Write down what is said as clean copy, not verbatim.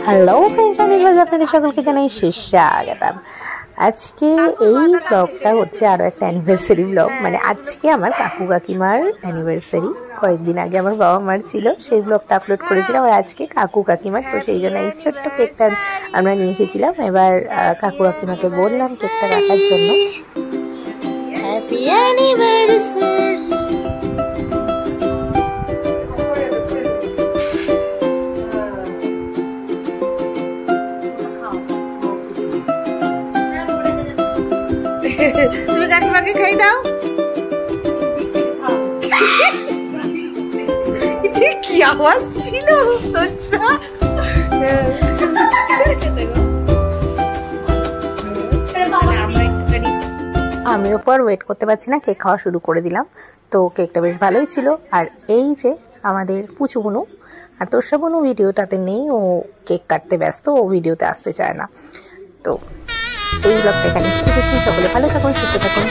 Hello friends, আপনাদের সকলকে জানাই সুস্বাগতম। আজকে এই ব্লগটা হচ্ছে আরও একটা অ্যানিভার্সারি ব্লগ। মানে আজকে আমার কাকু কাকিমার অ্যানিভার্সারি। কয়েকদিন আগে আমার বাবা মার ছিল, সেই ব্লগটা আপলোড করেছিলাম। আর আজকে কাকু কাকিমার, তো সেই জন্য এই ছোট্ট কেকটা আমরা নিয়ে এসেছিলাম। এবার কাকু কাকিমাকে বললাম কেকটা রাখার জন্য। Happy anniversary. তুমি কাকিমাকে খাই দাও। কি আওয়াজ ছিল আমি ওপর ওয়েট করতে পারছি না, কেক খাওয়া শুরু করে দিলাম। তো কেকটা বেশ ভালোই ছিল। আর এই যে আমাদের পুচু বুনু, আর তোষা বুনু ভিডিওটাতে নেই, ও কেক কাটতে ব্যস্ত, ও ভিডিওতে আসতে চায় না। তো এই ব্লগটা এখানে সকলে ভালো থাকুন, সুস্থ থাকুন।